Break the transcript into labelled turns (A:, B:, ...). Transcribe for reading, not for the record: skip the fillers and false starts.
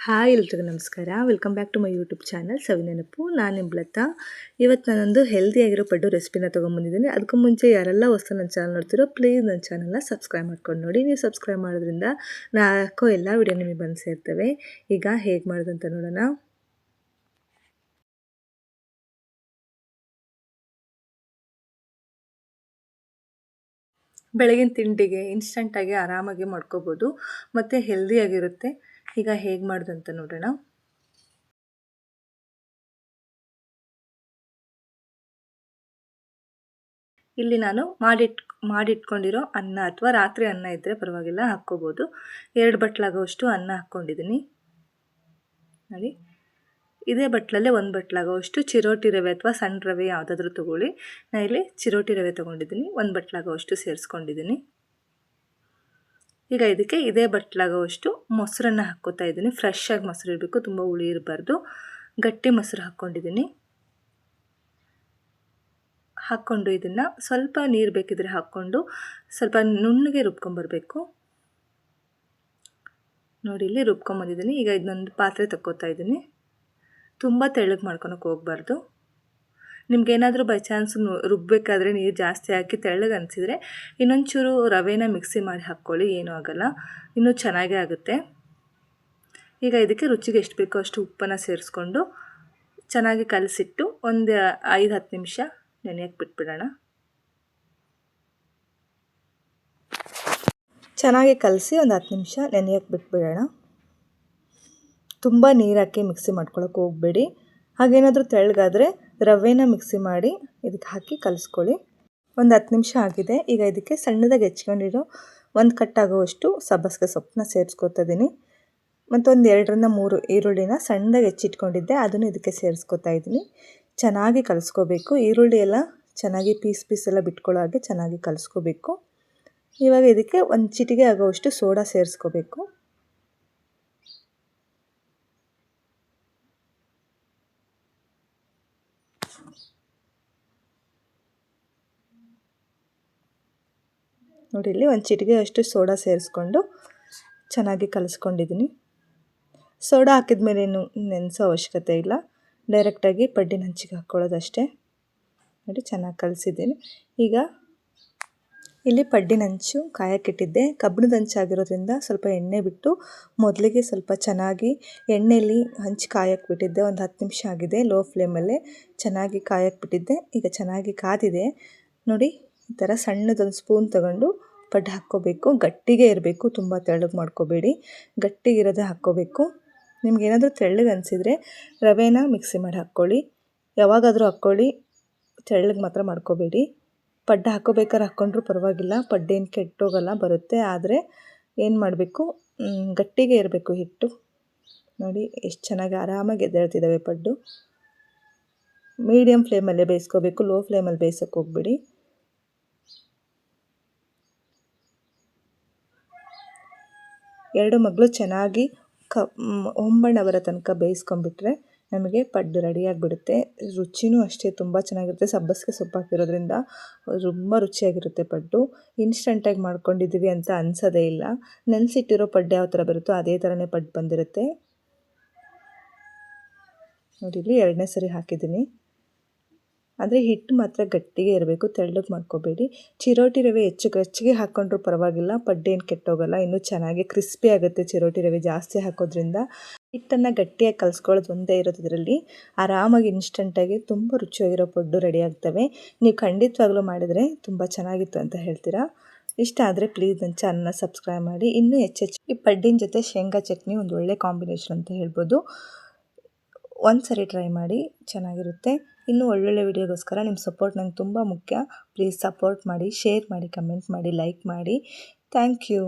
A: Hi ಎಲ್ರಿಗೂ ನಮಸ್ಕಾರ. Welcome back to my YouTube channel Savinenapu. ನಾನು ನಿಮ್ಲತಾ. ಇವತ್ತು ನಾನೊಂದು ಹೆಲ್ದಿಯಾಗಿರೋ ಪಡ್ಡು ರೆಸಿಪಿನ ತೊಗೊಂಬಂದಿದ್ದೀನಿ. ಅದಕ್ಕೂ ಮುಂಚೆ ಯಾರೆಲ್ಲ ಹೊಸ ನನ್ನ ಚಾನಲ್ ನೋಡ್ತಿರೋ ಪ್ಲೀಸ್ ನನ್ನ ಚಾನಲ್ನ ಸಬ್ಸ್ಕ್ರೈಬ್ ಮಾಡ್ಕೊಂಡು ನೋಡಿ. ನೀವು ಸಬ್ಸ್ಕ್ರೈಬ್ ಮಾಡೋದ್ರಿಂದ ನಾನು ಹಾಕೋ ಎಲ್ಲ ವಿಡಿಯೋ ನಿಮಗೆ ಬಂದು ಸೇರ್ತವೆ. ಈಗ ಹೇಗೆ ಮಾಡೋದಂತ ನೋಡೋಣ. ಬೆಳಗಿನ ತಿಂಡಿಗೆ ಇನ್ಸ್ಟಂಟಾಗಿ ಆರಾಮಾಗಿ ಮಾಡ್ಕೋಬೋದು ಮತ್ತು ಹೆಲ್ದಿಯಾಗಿರುತ್ತೆ. ಈಗ ಹೇಗೆ ಮಾಡೋದಂತ ನೋಡೋಣ. ಇಲ್ಲಿ ನಾನು ಮಾಡಿಟ್ಕೊಂಡಿರೋ ಅನ್ನ ಅಥವಾ ರಾತ್ರಿ ಅನ್ನ ಇದ್ದರೆ ಪರವಾಗಿಲ್ಲ ಹಾಕ್ಕೋಬೋದು. 2 ಬಟ್ಲಾಗೋವಷ್ಟು ಅನ್ನ ಹಾಕ್ಕೊಂಡಿದ್ದೀನಿ ನೋಡಿ. ಇದೇ ಬಟ್ಲಲ್ಲೇ 1 ಬಟ್ಲಾಗೋವಷ್ಟು ಚಿರೋಟಿ ರವೆ ಅಥವಾ ಸಣ್ಣ ರವೆ ಯಾವುದಾದ್ರೂ ತೊಗೊಳ್ಳಿ. ನಾನು ಇಲ್ಲಿ ಚಿರೋಟಿ ರವೆ ತೊಗೊಂಡಿದ್ದೀನಿ. 1 ಬಟ್ಲಾಗೋವಷ್ಟು ಸೇರಿಸ್ಕೊಂಡಿದ್ದೀನಿ. ಈಗ ಇದಕ್ಕೆ ಇದೇ ಬಟ್ಲಾಗೋವಷ್ಟು ಮೊಸರನ್ನು ಹಾಕ್ಕೋತಾ ಇದ್ದೀನಿ. ಫ್ರೆಶ್ ಆಗಿ ಮೊಸರು ಇರಬೇಕು, ತುಂಬ ಹುಳಿ ಇರಬಾರ್ದು. ಗಟ್ಟಿ ಮೊಸರು ಹಾಕ್ಕೊಂಡಿದ್ದೀನಿ. ಹಾಕ್ಕೊಂಡು ಇದನ್ನು ಸ್ವಲ್ಪ ನೀರು ಬೇಕಿದ್ರೆ ಹಾಕ್ಕೊಂಡು ಸ್ವಲ್ಪ ನುಣ್ಣಗೆ ರುಬ್ಕೊಂಬರ್ಬೇಕು ನೋಡಿ. ಇಲ್ಲಿ ರುಬ್ಕೊಂಬಂದಿದ್ದೀನಿ. ಈಗ ಇದನ್ನೊಂದು ಪಾತ್ರೆ ತಕ್ಕೋತಾ ಇದ್ದೀನಿ. ತುಂಬ ತೆಳ್ಳಗೆ ಮಾಡ್ಕೊಳಕ್ಕೆ ಹೋಗಬಾರ್ದು. ನಿಮ್ಗೇನಾದರೂ ಬೈ ಚಾನ್ಸ್ ರುಬ್ಬಬೇಕಾದ್ರೆ ನೀರು ಜಾಸ್ತಿ ಹಾಕಿ ತೆಳ್ಳಗೆ ಅನಿಸಿದರೆ ಇನ್ನೊಂಚೂರು ರವೆನ ಮಿಕ್ಸಿ ಮಾಡಿ ಹಾಕ್ಕೊಳ್ಳಿ, ಏನೂ ಆಗೋಲ್ಲ, ಇನ್ನೂ ಚೆನ್ನಾಗೇ ಆಗುತ್ತೆ. ಈಗ ಇದಕ್ಕೆ ರುಚಿಗೆ ಎಷ್ಟು ಬೇಕೋ ಅಷ್ಟು ಉಪ್ಪನ್ನು ಸೇರಿಸ್ಕೊಂಡು ಚೆನ್ನಾಗಿ ಕಲಸಿಟ್ಟು ಒಂದು 5-10 ನಿಮಿಷ ನೆನೆಯಕ್ಕೆ ಬಿಟ್ಬಿಡೋಣ. ಚೆನ್ನಾಗಿ ಕಲಸಿ ಒಂದು 10 ನಿಮಿಷ ನೆನೆಯಕ್ಕೆ ಬಿಟ್ಬಿಡೋಣ. ತುಂಬ ನೀರು ಹಾಕಿ ಮಿಕ್ಸಿ ಮಾಡ್ಕೊಳಕ್ಕೆ ಹೋಗಬೇಡಿ. ಹಾಗೇನಾದರೂ ತೆಳ್ಳಗಾದರೆ ರವೆನ ಮಿಕ್ಸಿ ಮಾಡಿ ಇದಕ್ಕೆ ಹಾಕಿ ಕಲಿಸ್ಕೊಳ್ಳಿ. ಒಂದು 10 ನಿಮಿಷ ಆಗಿದೆ. ಈಗ ಇದಕ್ಕೆ ಸಣ್ಣದಾಗಿ ಹೆಚ್ಕೊಂಡಿರೋ 1 ಕಟ್ಟಾಗುವಷ್ಟು ಸಬ್ಬಸಿಗೆ ಸೊಪ್ಪನ್ನ ಸೇರಿಸ್ಕೊತಾ ಇದ್ದೀನಿ. ಮತ್ತು ಒಂದು 2-3 ಈರುಳ್ಳಿನ ಸಣ್ಣದಾಗಿ ಹೆಚ್ಚಿಟ್ಕೊಂಡಿದ್ದೆ, ಅದನ್ನು ಇದಕ್ಕೆ ಸೇರಿಸ್ಕೊತಾ ಇದ್ದೀನಿ. ಚೆನ್ನಾಗಿ ಕಲಿಸ್ಕೋಬೇಕು. ಈರುಳ್ಳಿ ಎಲ್ಲ ಚೆನ್ನಾಗಿ ಪೀಸ್ ಎಲ್ಲ ಬಿಟ್ಕೊಳ್ಳೋ ಹಾಗೆ ಚೆನ್ನಾಗಿ ಕಲಿಸ್ಕೋಬೇಕು. ಇವಾಗ ಇದಕ್ಕೆ ಒಂದು ಚಿಟಿಕೆ ಆಗೋವಷ್ಟು ಸೋಡಾ ಸೇರಿಸ್ಕೋಬೇಕು. ನೋಡಿ, ಇಲ್ಲಿ ಒಂದು ಚಿಟಿಕೆ ಅಷ್ಟು ಸೋಡಾ ಸೇರಿಸ್ಕೊಂಡು ಚೆನ್ನಾಗಿ ಕಲಿಸ್ಕೊಂಡಿದ್ದೀನಿ. ಸೋಡಾ ಹಾಕಿದ ಮೇಲೆ ಏನು ನೆನೆಸೋ ಅವಶ್ಯಕತೆ ಇಲ್ಲ, ಡೈರೆಕ್ಟಾಗಿ ಪಡ್ಡಿನ ಹಂಚಿಗೆ ಹಾಕ್ಕೊಳ್ಳೋದಷ್ಟೇ. ನೋಡಿ, ಚೆನ್ನಾಗಿ ಕಲಿಸಿದ್ದೀನಿ. ಈಗ ಇಲ್ಲಿ ಪಡ್ಡಿನ ಹಂಚು ಕಾಯಕ್ಕಿಟ್ಟಿದ್ದೆ. ಕಬ್ಬಿಣದ ಹಂಚಾಗಿರೋದ್ರಿಂದ ಸ್ವಲ್ಪ ಎಣ್ಣೆ ಬಿಟ್ಟು ಮೊದಲಿಗೆ ಸ್ವಲ್ಪ ಚೆನ್ನಾಗಿ ಎಣ್ಣೆಯಲ್ಲಿ ಹಂಚು ಕಾಯಕ್ಕೆ ಬಿಟ್ಟಿದ್ದೆ. ಒಂದು 10 ನಿಮಿಷ ಆಗಿದೆ. ಲೋ ಫ್ಲೇಮಲ್ಲೇ ಚೆನ್ನಾಗಿ ಕಾಯಕ್ಕೆ ಬಿಟ್ಟಿದ್ದೆ. ಈಗ ಚೆನ್ನಾಗಿ ಕಾದಿದೆ ನೋಡಿ. ಈ ಥರ ಸಣ್ಣದೊಂದು ಸ್ಪೂನ್ ತಗೊಂಡು ಪಡ್ಡು ಹಾಕ್ಕೋಬೇಕು. ಗಟ್ಟಿಗೆ ಇರಬೇಕು, ತುಂಬ ತೆಳ್ಳಗೆ ಮಾಡ್ಕೋಬೇಡಿ, ಗಟ್ಟಿಗಿರೋದೇ ಹಾಕ್ಕೋಬೇಕು. ನಿಮ್ಗೇನಾದರೂ ತೆಳ್ಳಗೆ ಅನಿಸಿದರೆ ರವೆನ ಮಿಕ್ಸಿ ಮಾಡಿ ಹಾಕ್ಕೊಳ್ಳಿ, ಯಾವಾಗಾದರೂ ಹಾಕ್ಕೊಳ್ಳಿ, ತೆಳ್ಳಗೆ ಮಾತ್ರ ಮಾಡ್ಕೋಬೇಡಿ. ಪಡ್ಡು ಹಾಕ್ಕೋಬೇಕಾದ್ರೆ ಹಾಕ್ಕೊಂಡ್ರೂ ಪರವಾಗಿಲ್ಲ, ಪಡ್ಡೇನು ಕೆಟ್ಟೋಗಲ್ಲ, ಬರುತ್ತೆ. ಆದರೆ ಏನು ಮಾಡಬೇಕು, ಗಟ್ಟಿಗೆ ಇರಬೇಕು ಹಿಟ್ಟು. ನೋಡಿ ಎಷ್ಟು ಚೆನ್ನಾಗಿ ಆರಾಮಾಗಿ ಎದ್ದೇಳ್ತಿದ್ದಾವೆ ಪಡ್ಡು. ಮೀಡಿಯಮ್ ಫ್ಲೇಮಲ್ಲೇ ಬೇಯಿಸ್ಕೋಬೇಕು, ಲೋ ಫ್ಲೇಮಲ್ಲಿ ಬೇಯಿಸೋಕ್ಕೆ ಹೋಗ್ಬೇಡಿ. ಎರಡು ಮಗಳು ಚೆನ್ನಾಗಿ ಹೊಂಬಣ್ಣ ಬರೋ ತನಕ ಬೇಯಿಸ್ಕೊಂಡ್ಬಿಟ್ರೆ ನಮಗೆ ಪಡ್ಡು ರೆಡಿಯಾಗಿಬಿಡುತ್ತೆ. ರುಚಿನೂ ಅಷ್ಟೇ ತುಂಬ ಚೆನ್ನಾಗಿರುತ್ತೆ. ಸಬ್ಬಸಿಗೆ ಸೊಪ್ಪು ಹಾಕಿರೋದ್ರಿಂದ ತುಂಬ ರುಚಿಯಾಗಿರುತ್ತೆ ಪಡ್ಡು. ಇನ್ಸ್ಟಂಟಾಗಿ ಮಾಡ್ಕೊಂಡಿದ್ದೀವಿ ಅಂತ ಅನಿಸೋದೇ ಇಲ್ಲ. ನೆನೆಸಿಟ್ಟಿರೋ ಪಡ್ಡು ಯಾವ ಥರ ಬರುತ್ತೋ ಅದೇ ಥರನೇ ಪಡ್ಡು ಬಂದಿರುತ್ತೆ ನೋಡಿ. ಇಲ್ಲಿ 2ನೇ ಸರಿ ಹಾಕಿದ್ದೀನಿ. ಆದರೆ ಹಿಟ್ಟು ಮಾತ್ರ ಗಟ್ಟಿಗೆ ಇರಬೇಕು, ತೆಳ್ಳಗೆ ಮಾಡ್ಕೋಬೇಡಿ. ಚಿರೋಟಿ ರವೆ ಹೆಚ್ಚಿಗೆ ಹಾಕ್ಕೊಂಡ್ರೂ ಪರವಾಗಿಲ್ಲ, ಪಡ್ಡೇನು ಕೆಟ್ಟೋಗಲ್ಲ, ಇನ್ನೂ ಚೆನ್ನಾಗಿ ಕ್ರಿಸ್ಪಿ ಆಗುತ್ತೆ. ಚಿರೋಟಿ ರವೆ ಜಾಸ್ತಿ ಹಾಕೋದ್ರಿಂದ ಹಿಟ್ಟನ್ನು ಗಟ್ಟಿಯಾಗಿ ಕಲಿಸ್ಕೊಳ್ಳೋದು ಒಂದೇ ಇರೋದು ಇದರಲ್ಲಿ. ಆರಾಮಾಗಿ ಇನ್ಸ್ಟಂಟಾಗಿ ತುಂಬ ರುಚಿಯಾಗಿರೋ ಪಡ್ಡು ರೆಡಿ ಆಗ್ತವೆ. ನೀವು ಖಂಡಿತವಾಗ್ಲೂ ಮಾಡಿದರೆ ತುಂಬ ಚೆನ್ನಾಗಿತ್ತು ಅಂತ ಹೇಳ್ತೀರಾ. ಇಷ್ಟ ಆದರೆ ಪ್ಲೀಸ್ ನನ್ನ ಚಾನಲ್ನ ಸಬ್ಸ್ಕ್ರೈಬ್ ಮಾಡಿ. ಇನ್ನೂ ಹೆಚ್ಚೆಚ್ಚು ಈ ಪಡ್ಡಿನ ಜೊತೆ ಶೇಂಗಾ ಚಟ್ನಿ ಒಂದು ಒಳ್ಳೆ ಕಾಂಬಿನೇಷನ್ ಅಂತ ಹೇಳ್ಬೋದು. ಒಂದು ಸರಿ ಟ್ರೈ ಮಾಡಿ, ಚೆನ್ನಾಗಿರುತ್ತೆ. ಇನ್ನೂ ಒಳ್ಳೊಳ್ಳೆ ವಿಡಿಯೋಗೋಸ್ಕರ ನಿಮ್ಮ ಸಪೋರ್ಟ್ ನಂಗೆ ತುಂಬ ಮುಖ್ಯ. ಪ್ಲೀಸ್ ಸಪೋರ್ಟ್ ಮಾಡಿ, ಶೇರ್ ಮಾಡಿ, ಕಮೆಂಟ್ ಮಾಡಿ, ಲೈಕ್ ಮಾಡಿ. Thank you.